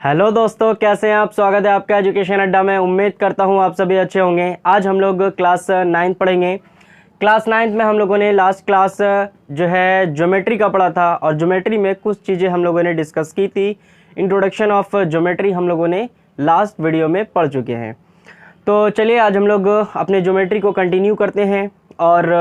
Hello दोस्तों, कैसे हैं आप। स्वागत है आपका एजुकेशन अड्डा में। उम्मीद करता हूं आप सभी अच्छे होंगे। आज हम लोग क्लास 9 पढ़ेंगे। क्लास 9 में हम लोगों ने लास्ट क्लास जो है ज्योमेट्री का पढ़ा था और ज्योमेट्री में कुछ चीज़ें हम लोगों ने डिस्कस की थी। इंट्रोडक्शन ऑफ ज्योमेट्री हम लोगों ने लास्ट वीडियो में पढ़ चुके हैं। तो चलिए आज हम लोग अपने ज्योमेट्री को कंटिन्यू करते हैं और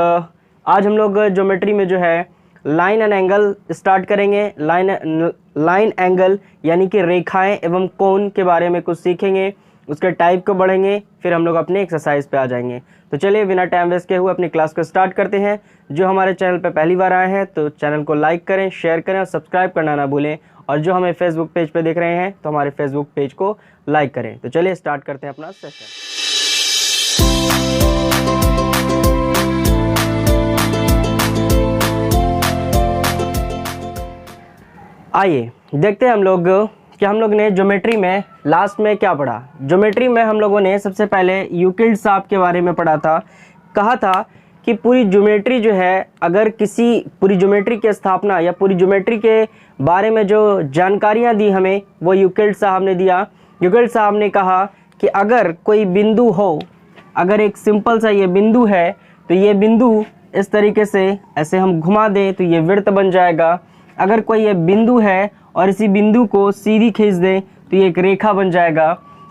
आज हम लोग ज्योमेट्री में जो है लाइन एंड एंगल स्टार्ट करेंगे। लाइन एंगल यानी कि रेखाएं एवं कोण के बारे में कुछ सीखेंगे, उसके टाइप को बढ़ेंगे, फिर हम लोग अपने एक्सरसाइज पे आ जाएंगे। तो चलिए बिना टाइम वेस्ट किए हुए अपनी क्लास को स्टार्ट करते हैं। जो हमारे चैनल पे पहली बार आए हैं तो चैनल को लाइक करें, शेयर करें और सब्सक्राइब करना ना भूलें। और जो हमें फेसबुक पेज पे देख रहे हैं तो हमारे फेसबुक पेज को लाइक करें। तो चलिए स्टार्ट करते हैं अपना सेशन। आइए देखते हैं हम लोग कि हम लोग ने ज्योमेट्री में लास्ट में क्या पढ़ा। ज्योमेट्री में हम लोगों ने सबसे पहले यूक्लिड साहब के बारे में पढ़ा था। कहा था कि पूरी ज्योमेट्री जो है, अगर किसी पूरी ज्योमेट्री की स्थापना या पूरी ज्योमेट्री के बारे में जो जानकारियां दी हमें वो यूक्लिड साहब ने दिया। यूक्लिड साहब ने कहा कि अगर कोई बिंदु हो, अगर एक सिंपल सा ये बिंदु है तो ये बिंदु इस तरीके से ऐसे हम घुमा दें तो ये वृत्त बन जाएगा। अगर कोई ये बिंदु है और इसी बिंदु को सीधी खींच दें तो ये एक रेखा बन जाएगा।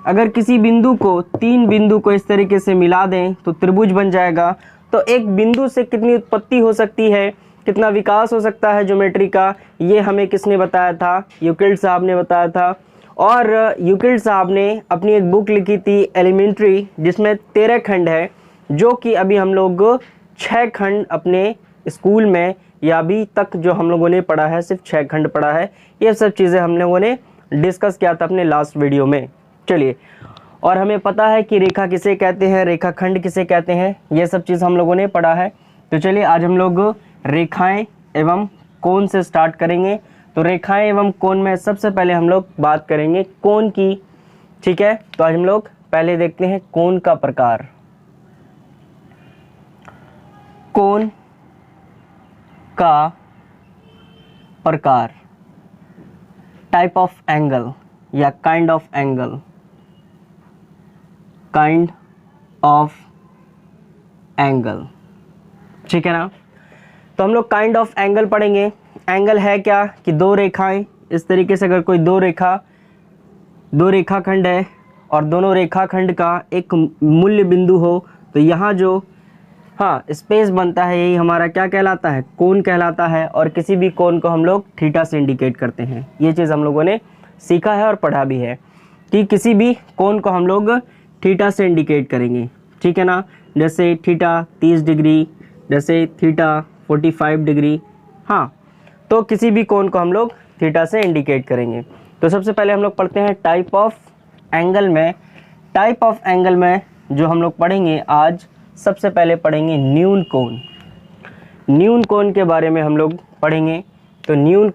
अगर किसी बिंदु को तीन बिंदु को इस तरीके से मिला दें तो त्रिभुज बन जाएगा। तो एक बिंदु से कितनी उत्पत्ति हो सकती है, कितना विकास हो सकता है ज्योमेट्री का, ये हमें किसने बताया था? यूक्लिड साहब ने बताया था। और यूक्लिड साहब ने अपनी एक बुक लिखी थी एलिमेंट्री, जिसमें 13 खंड है, जो कि अभी हम लोग 6 खंड अपने स्कूल में या अभी तक जो हम लोगों ने पढ़ा है सिर्फ 6 खंड पढ़ा है। ये सब चीज़ें हम लोगों ने डिस्कस किया था अपने लास्ट वीडियो में। चलिए, और हमें पता है कि रेखा किसे कहते हैं, रेखा खंड किसे कहते हैं, ये सब चीज़ हम लोगों ने पढ़ा है। तो चलिए आज हम लोग रेखाएं एवं कोण से स्टार्ट करेंगे। तो रेखाएं एवं कोण में सबसे पहले हम लोग बात करेंगे कोण की। ठीक है, तो आज हम लोग पहले देखते हैं कोण का प्रकार। कोण का प्रकार, टाइप ऑफ एंगल या kind of angle, kind of angle. ठीक है ना। तो हम लोग काइंड ऑफ एंगल पढ़ेंगे। एंगल है क्या कि दो रेखाएं इस तरीके से, अगर कोई दो रेखाखंड है और दोनों रेखाखंड का एक मूल्य बिंदु हो तो यहाँ जो स्पेस बनता है यही हमारा क्या कहलाता है? कोण कहलाता है। और किसी भी कोण को हम लोग थीटा से इंडिकेट करते हैं। ये चीज़ हम लोगों ने सीखा है और पढ़ा भी है कि किसी भी कोण को हम लोग थीटा से इंडिकेट करेंगे। ठीक है ना। जैसे थीटा 30 डिग्री, जैसे थीटा 45 डिग्री। तो किसी भी कोण को हम लोग थीटा से इंडिकेट करेंगे। तो सबसे पहले हम लोग पढ़ते हैं टाइप ऑफ एंगल में। टाइप ऑफ एंगल में जो हम लोग पढ़ेंगे आज, सबसे पहले पढ़ेंगे न्यून कोण। न्यून कोण के बारे में हम लोग पढ़ेंगे। तो न्यून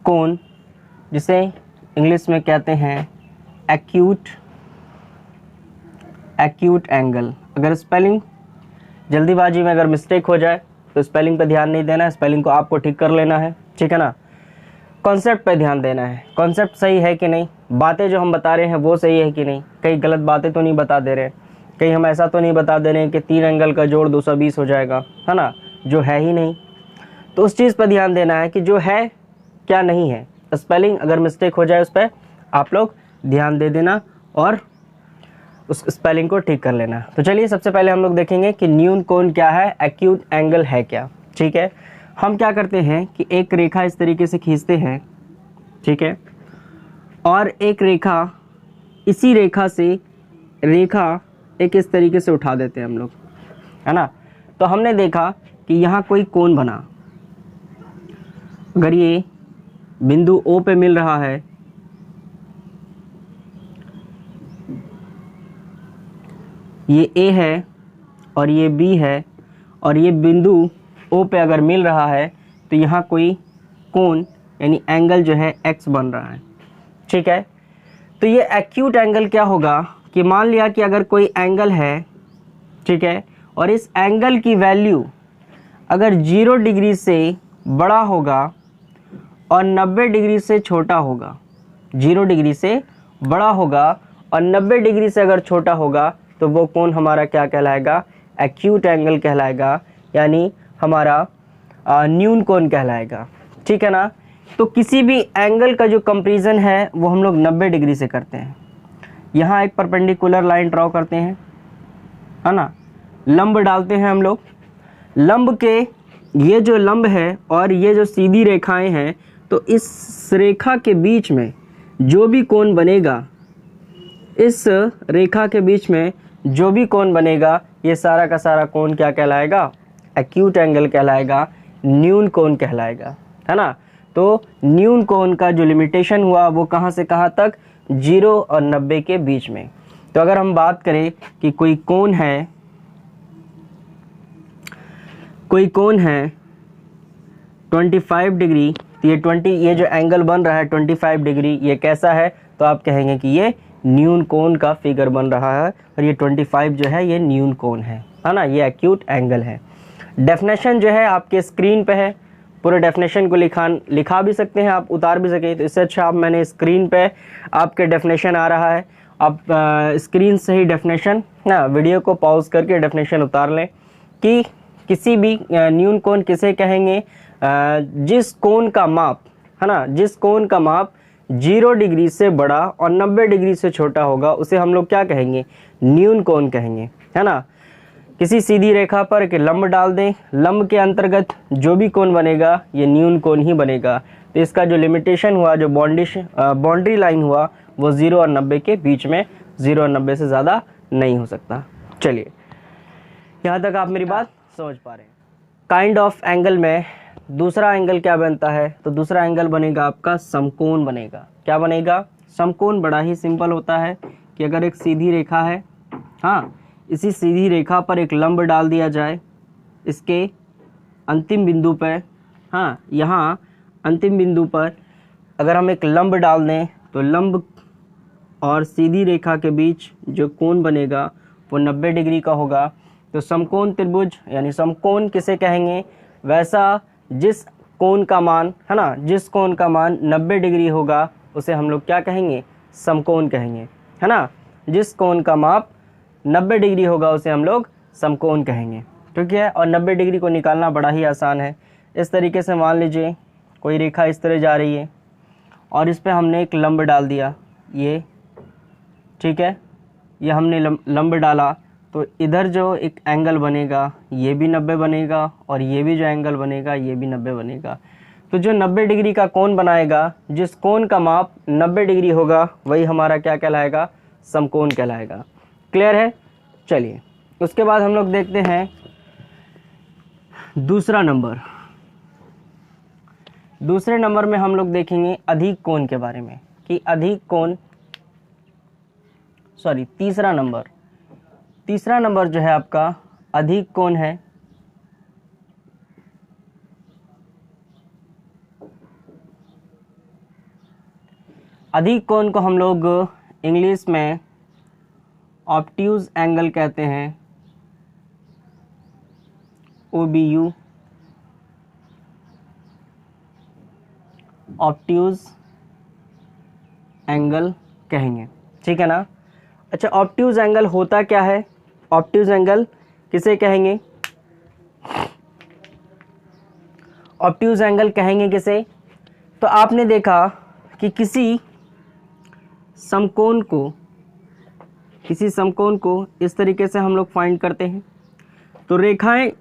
कोण जिसे इंग्लिश में कहते हैं एक्यूट एंगल। अगर स्पेलिंग जल्दीबाजी में अगर मिस्टेक हो जाए तो स्पेलिंग पे ध्यान नहीं देना है, स्पेलिंग को आपको ठीक कर लेना है। ठीक है ना। कॉन्सेप्ट पे ध्यान देना है, कॉन्सेप्ट सही है कि नहीं, बातें जो हम बता रहे हैं वो सही है कि नहीं, कहीं गलत बातें तो नहीं बता दे रहे, कहीं हम ऐसा तो नहीं बता दे रहे हैं कि 3 एंगल का जोड़ 220 हो जाएगा, है ना, जो है ही नहीं। तो उस चीज़ पर ध्यान देना है कि जो है क्या नहीं है। स्पेलिंग अगर मिस्टेक हो जाए उस पर आप लोग ध्यान दे देना और उस स्पेलिंग को ठीक कर लेना। तो चलिए सबसे पहले हम लोग देखेंगे कि न्यून कोण क्या है, एक्यूट एंगल है क्या। ठीक है, हम क्या करते हैं कि एक रेखा इस तरीके से खींचते हैं। ठीक है, और एक रेखा, इसी रेखा से रेखा एक इस तरीके से उठा देते हैं हम लोग, है ना। तो हमने देखा कि यहाँ कोई कोण बना। अगर ये बिंदु O पे मिल रहा है, ये A है और ये B है, और ये बिंदु O पे अगर मिल रहा है तो यहाँ कोई कोण यानी एंगल जो है X बन रहा है। ठीक है, तो ये एक्यूट एंगल क्या होगा कि मान लिया कि अगर कोई एंगल है ठीक है। और इस एंगल की वैल्यू अगर 0 डिग्री से बड़ा होगा और 90 डिग्री से छोटा होगा, 0 डिग्री से बड़ा होगा और 90 डिग्री से अगर छोटा होगा तो वो कोण हमारा क्या कहलाएगा? एक्यूट एंगल कहलाएगा, यानी हमारा न्यून कोण कहलाएगा। ठीक है ना। तो किसी भी एंगल का जो कंपैरिजन है वो हम लोग 90 डिग्री से करते हैं। यहाँ एक परपेंडिकुलर लाइन ड्रॉ करते हैं, है ना, लंब डालते हैं हम लोग। लंब के ये जो लंब है और ये जो सीधी रेखाएं हैं, तो इस रेखा के बीच में जो भी कोण बनेगा, इस रेखा के बीच में जो भी कोण बनेगा, ये सारा का सारा कोण क्या कहलाएगा? एक्यूट एंगल कहलाएगा, न्यून कोण कहलाएगा, है ना। तो न्यून कोण का जो लिमिटेशन हुआ वो कहाँ से कहाँ तक? 0 और 90 के बीच में। तो अगर हम बात करें कि कोई कोण है 25 डिग्री, तो ये जो एंगल बन रहा है 25 डिग्री, ये कैसा है? तो आप कहेंगे कि ये न्यून कोण का फिगर बन रहा है और ये 25 जो है ये न्यून कोण है ना, ये एक्यूट एंगल है। डेफिनेशन जो है आपके स्क्रीन पे है, पूरे डेफिनेशन को लिखा भी सकते हैं आप, उतार भी सकें। तो इससे अच्छा मैंने स्क्रीन पे आपके डेफिनेशन आ रहा है, आप स्क्रीन से ही डेफिनेशन ना, वीडियो को पॉज करके डेफिनेशन उतार लें कि किसी भी न्यून कोण किसे कहेंगे? जिस कोण का माप, है ना, जिस कोण का माप 0 डिग्री से बड़ा और 90 डिग्री से छोटा होगा उसे हम लोग क्या कहेंगे? न्यून कोण कहेंगे, है ना। किसी सीधी रेखा पर एक लंब डाल दें, लंब के अंतर्गत जो भी कोण बनेगा ये न्यून कोण ही बनेगा। तो इसका जो लिमिटेशन हुआ, जो बाउंड्री लाइन हुआ, वो 0 और 90 के बीच में, 0 और 90 से ज़्यादा नहीं हो सकता। चलिए, यहाँ तक आप मेरी बात समझ पा रहे हैं। काइंड ऑफ एंगल में दूसरा एंगल क्या बनता है? तो दूसरा एंगल बनेगा आपका समकोण बनेगा। क्या बनेगा? समकोण। बड़ा ही सिंपल होता है कि अगर एक सीधी रेखा है, हाँ, इसी सीधी रेखा पर एक लंब डाल दिया जाए, इसके अंतिम बिंदु पर, हाँ, यहाँ अंतिम बिंदु पर अगर हम एक लंब डाल दें तो लंब और सीधी रेखा के बीच जो कोण बनेगा वो 90 डिग्री का होगा। तो समकोण त्रिभुज यानी समकोण किसे कहेंगे? वैसा जिस कोण का मान, है ना, जिस कोण का मान 90 डिग्री होगा उसे हम लोग क्या कहेंगे? समकोण कहेंगे, है ना। जिस कोण का माप 90 डिग्री होगा उसे हम लोग समकोण कहेंगे, ठीक है। और 90 डिग्री को निकालना बड़ा ही आसान है। इस तरीके से मान लीजिए कोई रेखा इस तरह जा रही है और इस पे हमने एक लंब डाल दिया, ये, ठीक है, ये हमने लंब डाला, तो इधर जो एक एंगल बनेगा ये भी 90 बनेगा और ये भी जो एंगल बनेगा ये भी 90 बनेगा। तो जो 90 डिग्री का कोण बनाएगा, जिस कोण का माप 90 डिग्री होगा, वही हमारा क्या कहलाएगा? समकोण कहलाएगा। क्लियर है? चलिए, उसके बाद हम लोग देखते हैं दूसरा नंबर। दूसरे नंबर में हम लोग देखेंगे अधिक कोण के बारे में कि अधिक कोण, सॉरी, तीसरा नंबर जो है आपका अधिक कोण है। अधिक कोण को हम लोग इंग्लिश में ऑब्ट्यूज एंगल कहते हैं, OBU, ऑब्ट्यूज एंगल कहेंगे, ठीक है ना। अच्छा, ऑब्ट्यूज एंगल होता क्या है? ऑब्ट्यूज एंगल किसे कहेंगे? ऑब्ट्यूज एंगल कहेंगे किसे? तो आपने देखा कि किसी समकोण को इस तरीके से हम लोग फाइंड करते हैं। तो रेखाएं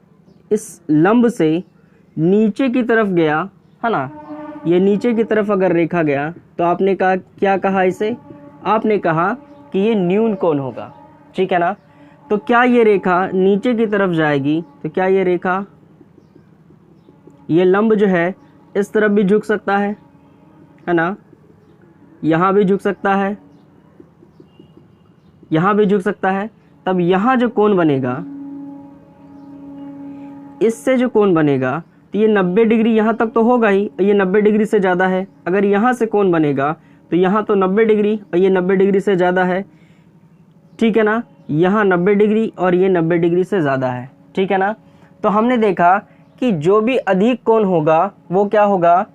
इस लंब से नीचे की तरफ गया, है ना, ये नीचे की तरफ अगर रेखा गया तो आपने कहा, क्या कहा इसे? आपने कहा कि ये न्यून कोण होगा, ठीक है ना। तो क्या ये रेखा नीचे की तरफ जाएगी? तो क्या ये रेखा, ये लंब जो है इस तरफ भी झुक सकता है ना, यहाँ भी झुक सकता है, यहाँ भी झुक सकता है। तब यहाँ जो कोण बनेगा, इससे जो कोण बनेगा, तो ये 90 डिग्री यहाँ तक तो होगा ही, ये 90 डिग्री से ज़्यादा है। अगर यहाँ से कोण बनेगा तो यहाँ तो 90 डिग्री और ये 90 डिग्री से ज़्यादा है, ठीक है ना। यहाँ 90 डिग्री और ये 90 डिग्री से ज़्यादा है, ठीक है ना। तो हमने देखा कि जो भी अधिक कोण होगा वो क्या होगा,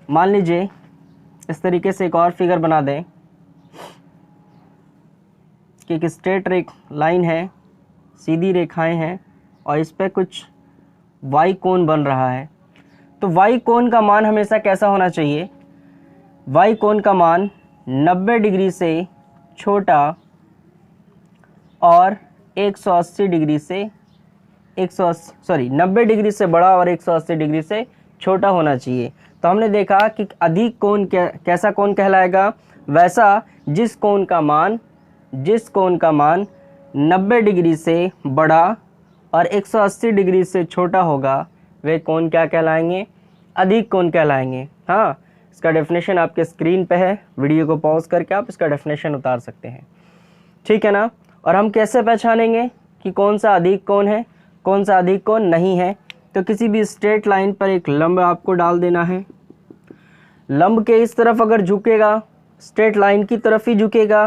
मान लीजिए इस तरीके से एक और फिगर बना दें कि एक स्ट्रेट लाइन है, सीधी रेखाएं हैं और इस पर कुछ y कोण बन रहा है। तो y कोण का मान हमेशा कैसा होना चाहिए, y कोण का मान 90 डिग्री से छोटा और 180 डिग्री से 90 डिग्री से बड़ा और 180 डिग्री से छोटा होना चाहिए। तो हमने देखा कि अधिक कोण कैसा कोण कहलाएगा, वैसा जिस कोण का मान 90 डिग्री से बड़ा और 180 डिग्री से छोटा होगा वे कोण क्या कहलाएंगे, अधिक कोण कहलाएंगे। हाँ, इसका डेफिनेशन आपके स्क्रीन पे है, वीडियो को पॉज करके आप इसका डेफिनेशन उतार सकते हैं, ठीक है ना। और हम कैसे पहचानेंगे कि कौन सा अधिक कोण है, कौन सा अधिक कोण नहीं है। तो किसी भी स्ट्रेट लाइन पर एक लंब आपको डाल देना है, लंब के इस तरफ अगर झुकेगा, स्ट्रेट लाइन की तरफ ही झुकेगा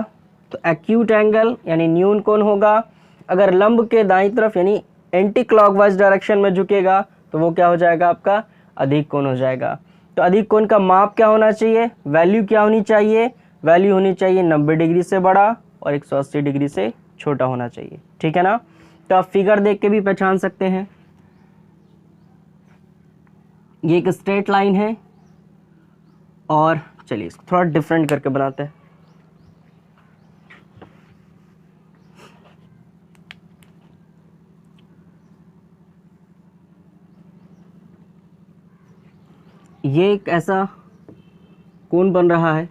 तो एक्यूट एंगल यानी न्यून कोण होगा। अगर लंब के दाईं तरफ यानी एंटी क्लॉकवाइज डायरेक्शन में झुकेगा तो वो क्या हो जाएगा, आपका अधिक कोण हो जाएगा। तो अधिक कोण का माप क्या होना चाहिए, वैल्यू क्या होनी चाहिए, वैल्यू होनी चाहिए 90 डिग्री से बड़ा और 180 डिग्री से छोटा होना चाहिए, ठीक है ना। तो आप फिगर देख के भी पहचान सकते हैं। ये एक स्ट्रेट लाइन है और चलिए इसको थोड़ा डिफरेंट करके बनाते हैं। ये एक ऐसा कोण बन रहा है,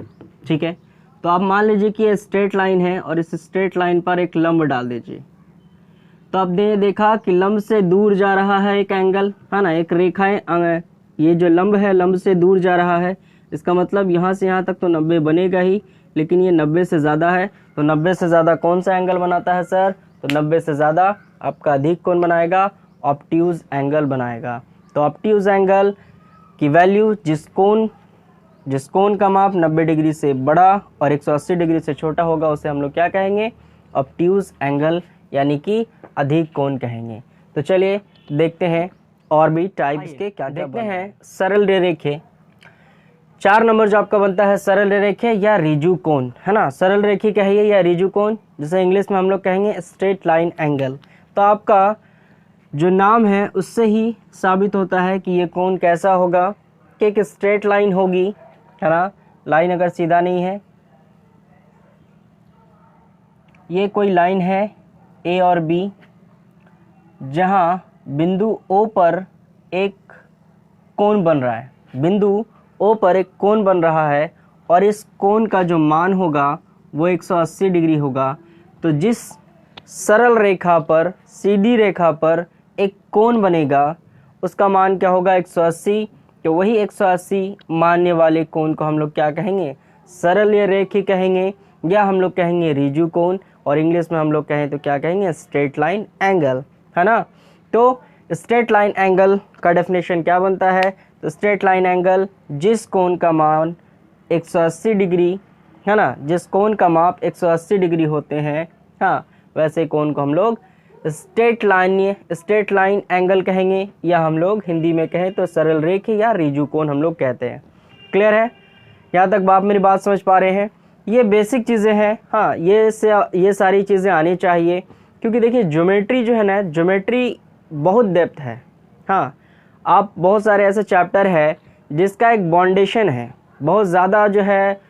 ठीक है। तो आप मान लीजिए कि ये स्ट्रेट लाइन है और इस स्ट्रेट लाइन पर एक लंब डाल दीजिए। तो आपने देखा कि लंब से दूर जा रहा है एक एंगल, है ना, एक रेखाएं, ये जो लंब है लंब से दूर जा रहा है, इसका मतलब यहाँ से यहाँ तक तो 90 बनेगा ही, लेकिन ये 90 से ज़्यादा है। तो 90 से ज़्यादा कौन सा एंगल बनाता है सर, तो 90 से ज़्यादा आपका अधिक कोण बनाएगा, ऑब्ट्यूज एंगल बनाएगा। तो ऑब्ट्यूज एंगल की वैल्यू जिस कोण का माप 90 डिग्री से बड़ा और 180 डिग्री से छोटा होगा उसे हम लोग क्या कहेंगे, ऑब्ट्यूज एंगल यानी कि अधिक कोण कहेंगे। तो चलिए देखते हैं और भी टाइप्स के क्या देखते हैं। सरल रेखे 4 नंबर जो आपका बनता है सरल रेखे या रिजु कोण, है ना। सरल रेखी कहिए या रिजु कोण, जिसे इंग्लिश में हम लोग कहेंगे स्ट्रेट लाइन एंगल। तो आपका जो नाम है उससे ही साबित होता है कि ये कोण कैसा होगा, कि एक स्ट्रेट लाइन होगी, है ना। लाइन अगर सीधा नहीं है, ये कोई लाइन है ए और बी, जहाँ बिंदु ओ पर एक कोण बन रहा है, बिंदु ओ पर एक कोण बन रहा है और इस कोण का जो मान होगा वो 180 डिग्री होगा। तो जिस सरल रेखा पर, सीधी रेखा पर एक कोण बनेगा उसका मान क्या होगा, 180। तो वही 180 मानने वाले कोण को हम लोग क्या कहेंगे, सरल या रेखी कहेंगे, या हम लोग कहेंगे रिजु कोण, और इंग्लिश में हम लोग कहें तो क्या कहेंगे, स्ट्रेट लाइन एंगल, है ना। तो स्ट्रेट लाइन एंगल का डेफिनेशन क्या बनता है, तो स्ट्रेट लाइन एंगल जिस कोण का मान 180 डिग्री, है ना, जिस कोण का माप 180 डिग्री होते हैं, हाँ, वैसे कोण को हम लोग स्ट्रेट लाइन एंगल कहेंगे, या हम लोग हिंदी में कहें तो सरल रेखी या रिजु कोण हम लोग कहते हैं। क्लियर है, यहाँ तक आप मेरी बात समझ पा रहे हैं। ये बेसिक चीज़ें हैं, हाँ, ये सारी चीज़ें आनी चाहिए, क्योंकि देखिए ज्योमेट्री जो है ना, ज्योमेट्री बहुत डेप्थ है। हाँ, आप बहुत सारे ऐसे चैप्टर है जिसका एक बाउंडेशन है, बहुत ज़्यादा जो है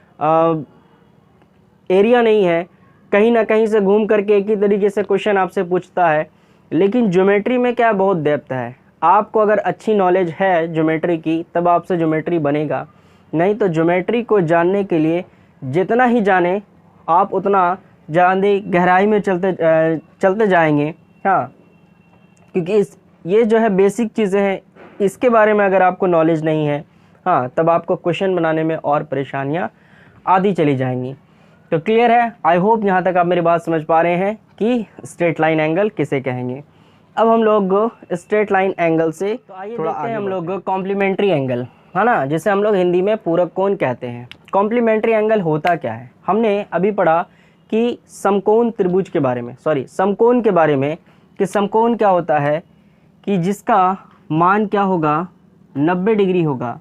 एरिया नहीं है, कहीं ना कहीं से घूम करके एक ही तरीके से क्वेश्चन आपसे पूछता है। लेकिन ज्योमेट्री में क्या बहुत डेप्थ है, आपको अगर अच्छी नॉलेज है ज्योमेट्री की तब आपसे ज्योमेट्री बनेगा, नहीं तो ज्योमेट्री को जानने के लिए जितना ही जाने आप उतना ज़्यादा गहराई में चलते जाएंगे। हाँ, क्योंकि ये जो है बेसिक चीज़ें हैं, इसके बारे में अगर आपको नॉलेज नहीं है, हाँ, तब आपको क्वेश्चन बनाने में और परेशानियाँ आती चली जाएंगी। तो क्लियर है, आई होप यहाँ तक आप मेरी बात समझ पा रहे हैं कि स्ट्रेट लाइन एंगल किसे कहेंगे। अब हम लोग स्ट्रेट लाइन एंगल से थोड़ा आगे हम लोग कॉम्प्लीमेंट्री एंगल, है ना, जिसे हम लोग हिंदी में पूरक कोण कहते हैं। कॉम्प्लीमेंट्री एंगल होता क्या है, हमने अभी पढ़ा कि समकोण त्रिभुज के बारे में, सॉरी समकोण के बारे में, कि समकोण क्या होता है, कि जिसका मान क्या होगा 90 डिग्री होगा।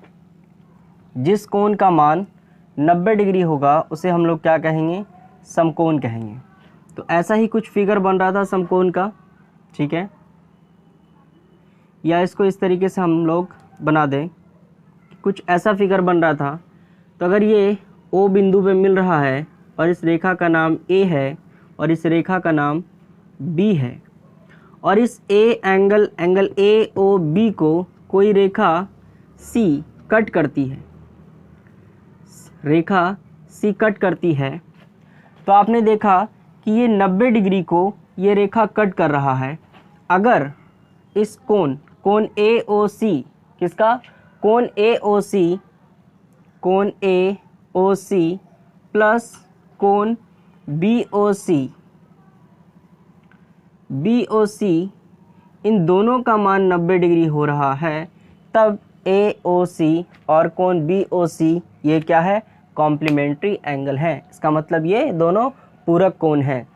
जिस कोण का मान 90 डिग्री होगा उसे हम लोग क्या कहेंगे, समकोण कहेंगे। तो ऐसा ही कुछ फिगर बन रहा था समकोण का, ठीक है, या इसको इस तरीके से हम लोग बना दें, कुछ ऐसा फिगर बन रहा था। तो अगर ये O बिंदु पे मिल रहा है और इस रेखा का नाम A है और इस रेखा का नाम B है, और इस एंगल AOB को कोई रेखा C कट करती है, रेखा C कट करती है, तो आपने देखा कि ये 90 डिग्री को ये रेखा कट कर रहा है। अगर इस कोण AOC, किसका, कोण AOC प्लस कोण BOC, इन दोनों का मान 90 डिग्री हो रहा है, तब AOC और कोण BOC ये क्या है, कॉम्प्लीमेंट्री एंगल है। इसका मतलब ये दोनों पूरक कोण हैं।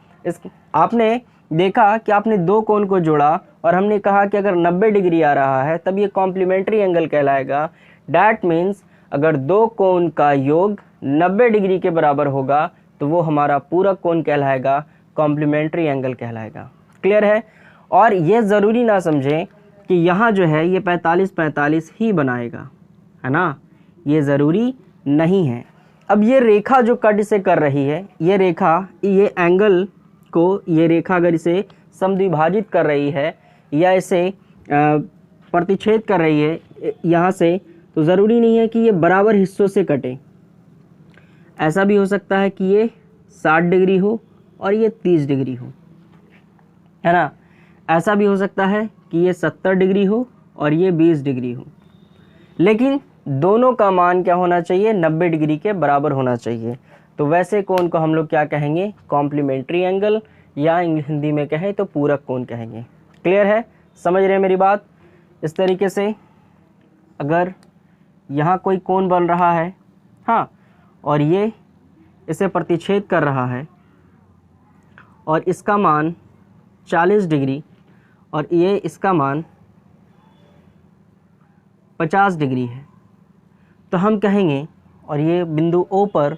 आपने देखा कि आपने दो कोण को जोड़ा और हमने कहा कि अगर 90 डिग्री आ रहा है तब ये कॉम्प्लीमेंट्री एंगल कहलाएगा। डैट मीन्स अगर दो कोण का योग 90 डिग्री के बराबर होगा तो वो हमारा पूरक कोण कहलाएगा, कॉम्प्लीमेंट्री एंगल कहलाएगा। क्लियर है। और ये ज़रूरी ना समझें कि यहाँ जो है ये 45-45 ही बनाएगा, है ना, ये ज़रूरी नहीं है। अब ये रेखा जो कट इसे कर रही है, ये रेखा, ये एंगल को, ये रेखा अगर इसे समद्विभाजित कर रही है या इसे प्रतिच्छेद कर रही है यहाँ से, तो ज़रूरी नहीं है कि ये बराबर हिस्सों से कटे। ऐसा भी हो सकता है कि ये 60 डिग्री हो और ये 30 डिग्री हो, है ना। ऐसा भी हो सकता है कि ये 70 डिग्री हो और ये 20 डिग्री हो, लेकिन दोनों का मान क्या होना चाहिए, 90 डिग्री के बराबर होना चाहिए। तो वैसे कोण को हम लोग क्या कहेंगे, कॉम्प्लीमेंट्री एंगल, या हिंदी में कहें तो पूरक कोण कहेंगे। क्लियर है, समझ रहे हैं मेरी बात। इस तरीके से अगर यहाँ कोई कोण बन रहा है, हाँ, और ये इसे प्रतिच्छेद कर रहा है और इसका मान 40 डिग्री और ये इसका मान 50 डिग्री है, तो हम कहेंगे, और ये बिंदु O पर,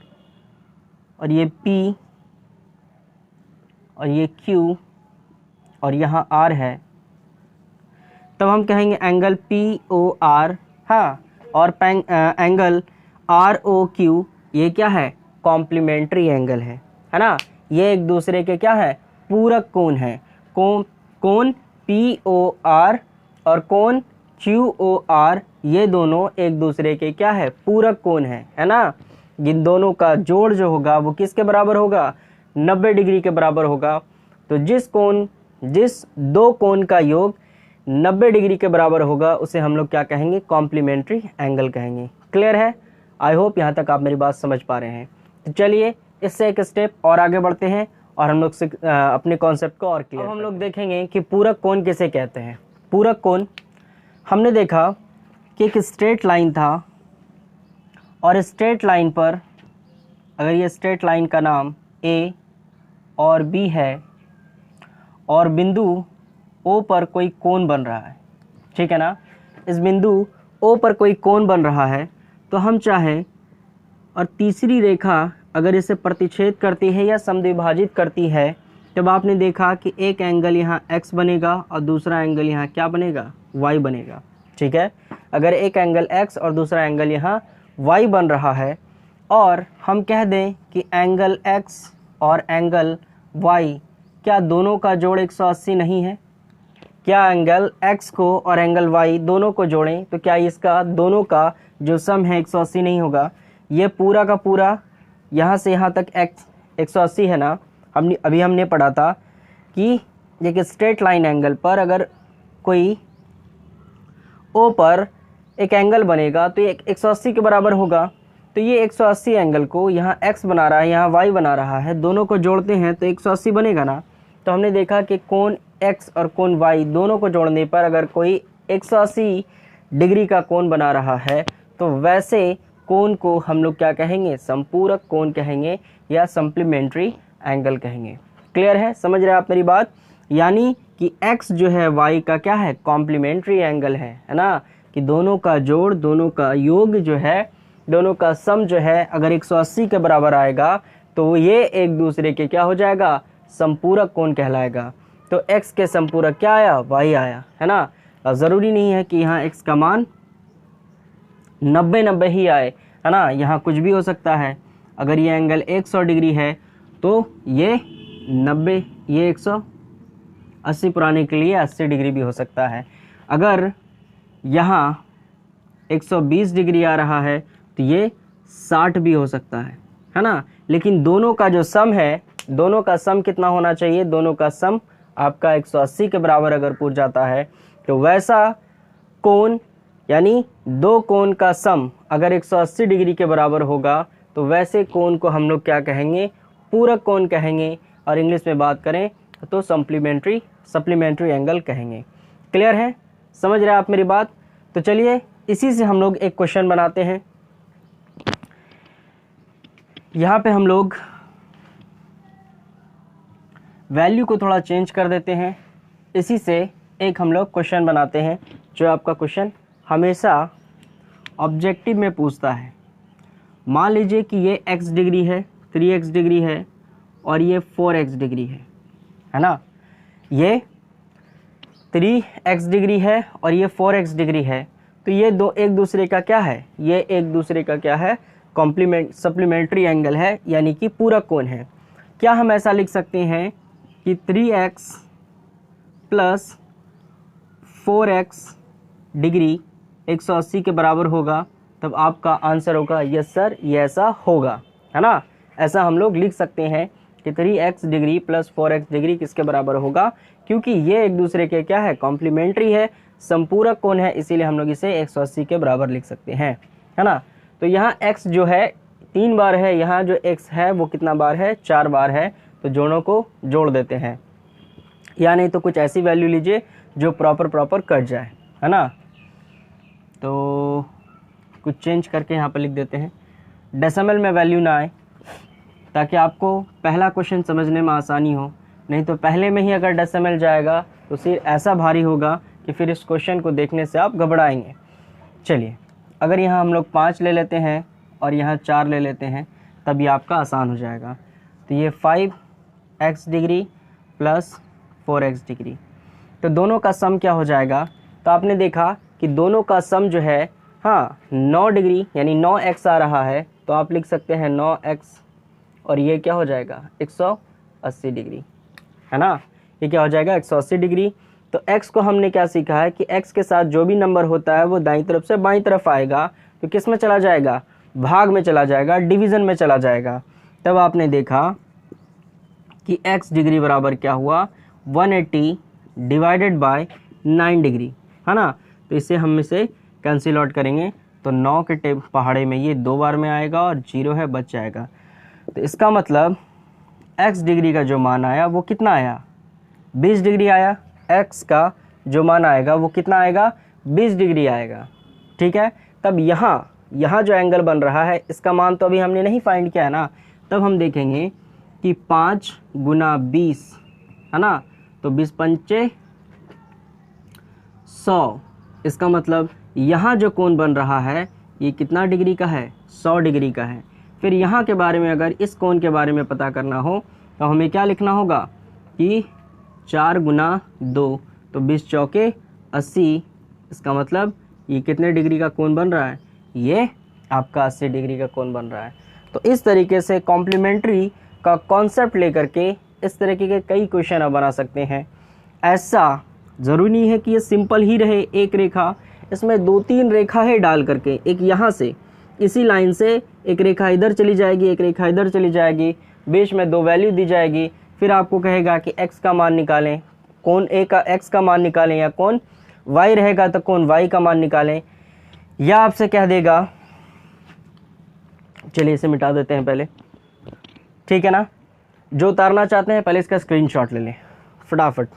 और ये P और ये Q और यहाँ R है, तब हम कहेंगे एंगल POR, हाँ, और एंगल ROQ ये क्या है, कॉम्प्लीमेंट्री एंगल है ना। ये एक दूसरे के क्या है, पूरक कोण है। कोण POR और कोण QOR ये दोनों एक दूसरे के क्या है, पूरक कोण है ना। इन दोनों का जोड़ जो होगा वो किसके बराबर होगा, 90 डिग्री के बराबर होगा। तो जिस दो कोण का योग 90 डिग्री के बराबर होगा उसे हम लोग क्या कहेंगे, कॉम्प्लीमेंट्री एंगल कहेंगे। क्लियर है। आई होप यहाँ तक आप मेरी बात समझ पा रहे हैं। तो चलिए इससे एक स्टेप और आगे बढ़ते हैं और हम लोग अपने कॉन्सेप्ट को और क्लियर। अब हम लोग देखेंगे कि पूरक कोण किसे कहते हैं। पूरक कोण, हमने देखा कि एक स्ट्रेट लाइन था और स्ट्रेट लाइन पर अगर ये स्ट्रेट लाइन का नाम A और B है और बिंदु O पर कोई कोण बन रहा है, ठीक है ना। इस बिंदु O पर कोई कोण बन रहा है, तो हम चाहें और तीसरी रेखा अगर इसे प्रतिच्छेद करती है या समद्विभाजित करती है, तब आपने देखा कि एक एंगल यहाँ x बनेगा और दूसरा एंगल यहाँ क्या बनेगा, y बनेगा, ठीक है। अगर एक एंगल x और दूसरा एंगल यहाँ y बन रहा है और हम कह दें कि एंगल x और एंगल y क्या दोनों का जोड़ 180 नहीं है। क्या एंगल x को और एंगल y दोनों को जोड़ें तो क्या इसका दोनों का जो सम है 180 नहीं होगा। ये पूरा का पूरा यहाँ से यहाँ तक x 180 है ना। हमने पढ़ा था कि एक स्ट्रेट लाइन एंगल पर अगर कोई O पर एक एंगल बनेगा तो ये 180 के बराबर होगा। तो ये 180 एंगल को यहाँ x बना रहा है, यहाँ y बना रहा है, दोनों को जोड़ते हैं तो 180 बनेगा ना। तो हमने देखा कि कोण x और कोण y दोनों को जोड़ने पर अगर कोई 180 डिग्री का कोण बना रहा है तो वैसे कोण को हम लोग क्या कहेंगे, संपूरक कोण कहेंगे या सप्लीमेंट्री एंगल कहेंगे। क्लियर है, समझ रहे हैं आप मेरी बात? यानी कि x जो है y का क्या है, कॉम्प्लीमेंट्री एंगल है ना, कि दोनों का जोड़, दोनों का योग जो है, दोनों का सम जो है अगर 180 के बराबर आएगा तो ये एक दूसरे के क्या हो जाएगा, संपूरक कोण कहलाएगा। तो x के संपूरक क्या आया, y आया, है ना। ज़रूरी नहीं है कि यहाँ x का मान 90 ही आए, है ना, यहाँ कुछ भी हो सकता है। अगर ये एंगल 100 डिग्री है तो ये 90, ये 180 पुराने के लिए 80 डिग्री भी हो सकता है। अगर यहाँ 120 डिग्री आ रहा है तो ये 60 भी हो सकता है ना। लेकिन दोनों का जो सम है, दोनों का सम कितना होना चाहिए, दोनों का सम आपका 180 के बराबर अगर पूछ जाता है तो वैसा कोण, यानी दो कोण का सम अगर 180 डिग्री के बराबर होगा तो वैसे कोण को हम लोग क्या कहेंगे, पूरक कोण कहेंगे, और इंग्लिश में बात करें तो सप्लीमेंट्री एंगल कहेंगे। क्लियर है, समझ रहे हैं आप मेरी बात? तो चलिए इसी से हम लोग एक क्वेश्चन बनाते हैं। यहाँ पे हम लोग वैल्यू को थोड़ा चेंज कर देते हैं, इसी से एक हम लोग क्वेश्चन बनाते हैं जो आपका क्वेश्चन हमेशा ऑब्जेक्टिव में पूछता है। मान लीजिए कि ये x डिग्री है, 3x डिग्री है और ये 4x डिग्री है ना। ये 3x डिग्री है और ये 4x डिग्री है, तो ये दो एक दूसरे का क्या है, ये एक दूसरे का क्या है, सप्लीमेंट्री एंगल है, यानी कि पूरक कोण है। क्या हम ऐसा लिख सकते हैं कि 3x प्लस 4x डिग्री 180 के बराबर होगा, तब आपका आंसर होगा यस सर, ये ऐसा होगा, है ना। ऐसा हम लोग लिख सकते हैं कि 3x degree plus 4x degree किसके बराबर होगा, क्योंकि ये एक दूसरे के क्या है, कॉम्प्लीमेंट्री है, संपूरक कोण है, इसीलिए हम लोग इसे 180 के बराबर लिख सकते हैं, है ना। तो यहाँ x जो है 3 बार है, यहाँ जो x है वो कितना बार है, 4 बार है, तो दोनों को जोड़ देते हैं, या नहीं तो कुछ ऐसी वैल्यू लीजिए जो प्रॉपर कट जाए, है ना। तो कुछ चेंज करके यहाँ पर लिख देते हैं, डेसिमल में वैल्यू ना आए, ताकि आपको पहला क्वेश्चन समझने में आसानी हो। नहीं तो पहले में ही अगर डेसिमल जाएगा तो सिर ऐसा भारी होगा कि फिर इस क्वेश्चन को देखने से आप घबराएंगे। चलिए, अगर यहाँ हम लोग 5 ले लेते हैं और यहाँ 4 ले लेते हैं, तब ये आपका आसान हो जाएगा। तो ये 5x degree plus 4x degree, तो दोनों का सम क्या हो जाएगा, तो आपने देखा कि दोनों का सम जो है, हाँ 9 डिग्री यानी 9x आ रहा है, तो आप लिख सकते हैं 9x और ये क्या हो जाएगा 180 डिग्री, है ना। ये क्या हो जाएगा 180 डिग्री। तो x को हमने क्या सीखा है कि x के साथ जो भी नंबर होता है वो दाईं तरफ से बाईं तरफ आएगा, तो किस में चला जाएगा, भाग में चला जाएगा, डिवीज़न में चला जाएगा। तब आपने देखा कि x डिग्री बराबर क्या हुआ, 180 डिवाइडेड बाय 9 डिग्री, है ना। तो इसे हम इसे कैंसिल आउट करेंगे तो 9 के पहाड़े में ये 2 बार में आएगा और 0 है, बच जाएगा। तो इसका मतलब x डिग्री का जो मान आया वो कितना आया, 20 डिग्री आया। x का जो मान आएगा वो कितना आएगा, 20 डिग्री आएगा, ठीक है। तब यहाँ जो एंगल बन रहा है इसका मान तो अभी हमने नहीं फाइंड किया है ना, तब हम देखेंगे कि 5 गुना 20, है ना, तो 20 पंचे 100, इसका मतलब यहाँ जो कोण बन रहा है ये कितना डिग्री का है, 100 डिग्री का है। फिर यहाँ के बारे में अगर इस कोण के बारे में पता करना हो तो हमें क्या लिखना होगा कि 4 गुना 2, तो 20 चौके 80, इसका मतलब ये कितने डिग्री का कोण बन रहा है, ये आपका 80 डिग्री का कोण बन रहा है। तो इस तरीके से कॉम्प्लीमेंट्री का कॉन्सेप्ट लेकर के इस तरीके के कई क्वेश्चन आप बना सकते हैं। ऐसा ज़रूरी नहीं है कि ये सिंपल ही रहे एक रेखा, इसमें 2-3 रेखा है डाल करके, एक यहाँ से इसी लाइन से एक रेखा इधर चली जाएगी, एक रेखा इधर चली जाएगी, बीच में 2 वैल्यू दी जाएगी, फिर आपको कहेगा कि x का मान निकालें, कौन a का x का मान निकालें, या कौन y रहेगा तो कौन y का मान निकालें, या आपसे कह देगा, चलिए इसे मिटा देते हैं पहले, ठीक है ना। जो उतारना चाहते हैं पहले इसका स्क्रीनशॉट ले लें, फटाफट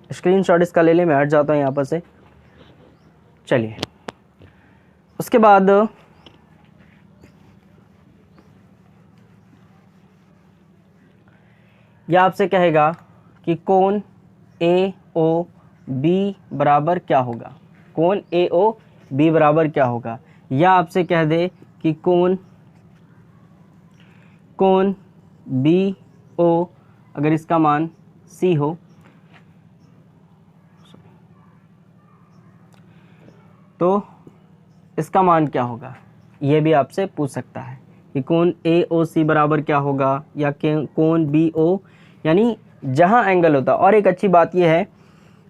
स्क्रीनशॉट इसका ले लें, मैं हट जाता हूँ यहाँ पर से। चलिए, उसके बाद यह आपसे कहेगा कि कोण ए ओ बी बराबर क्या होगा, कोण ए ओ बी बराबर क्या होगा। या आपसे कह दे कि कोण बी ओ अगर इसका मान सी हो तो इसका मान क्या होगा, ये भी आपसे पूछ सकता है कि कोण ए ओ सी बराबर क्या होगा, या कोण बी ओ, यानी जहाँ एंगल होता। और एक अच्छी बात यह है,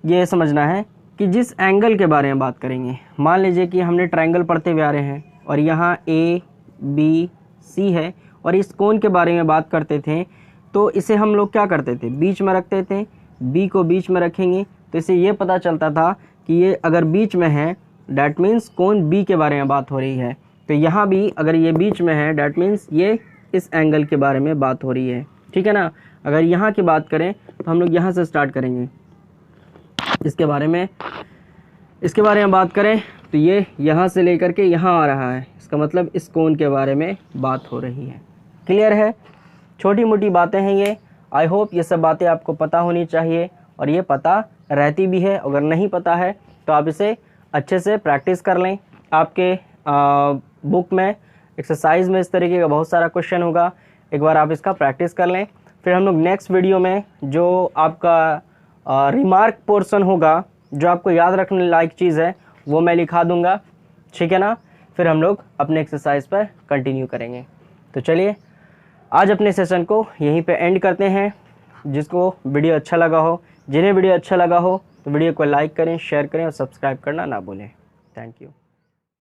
ये समझना है कि जिस एंगल के बारे में बात करेंगे, मान लीजिए कि हमने ट्रायंगल पढ़ते हुए आ रहे हैं और यहाँ ए बी सी है और इस कोण के बारे में बात करते थे, तो इसे हम लोग क्या करते थे, बीच में रखते थे। बी को बीच में रखेंगे तो इसे ये पता चलता था कि ये अगर बीच में है डैट मीन्स कोण बी के बारे में बात हो रही है। तो यहाँ भी अगर ये बीच में है डैट मीन्स ये इस एंगल के बारे में बात हो रही है, ठीक है ना। अगर यहाँ की बात करें तो हम लोग यहाँ से स्टार्ट करेंगे, इसके बारे में बात करें तो ये यहाँ से लेकर के यहाँ आ रहा है, इसका मतलब इस कोण के बारे में बात हो रही है। क्लियर है, छोटी मोटी बातें हैं ये। आई होप ये सब बातें आपको पता होनी चाहिए और ये पता रहती भी है। अगर नहीं पता है तो आप इसे अच्छे से प्रैक्टिस कर लें। आपके बुक में एक्सरसाइज में इस तरीके का बहुत सारा क्वेश्चन होगा, एक बार आप इसका प्रैक्टिस कर लें। फिर हम लोग नेक्स्ट वीडियो में जो आपका रिमार्क पोर्शन होगा, जो आपको याद रखने लायक चीज़ है, वो मैं लिखा दूंगा, ठीक है ना। फिर हम लोग अपने एक्सरसाइज पर कंटिन्यू करेंगे। तो चलिए आज अपने सेशन को यहीं पे एंड करते हैं। जिसको वीडियो अच्छा लगा हो, जिन्हें वीडियो अच्छा लगा हो तो वीडियो को लाइक करें, शेयर करें और सब्सक्राइब करना ना भूलें। Thank you.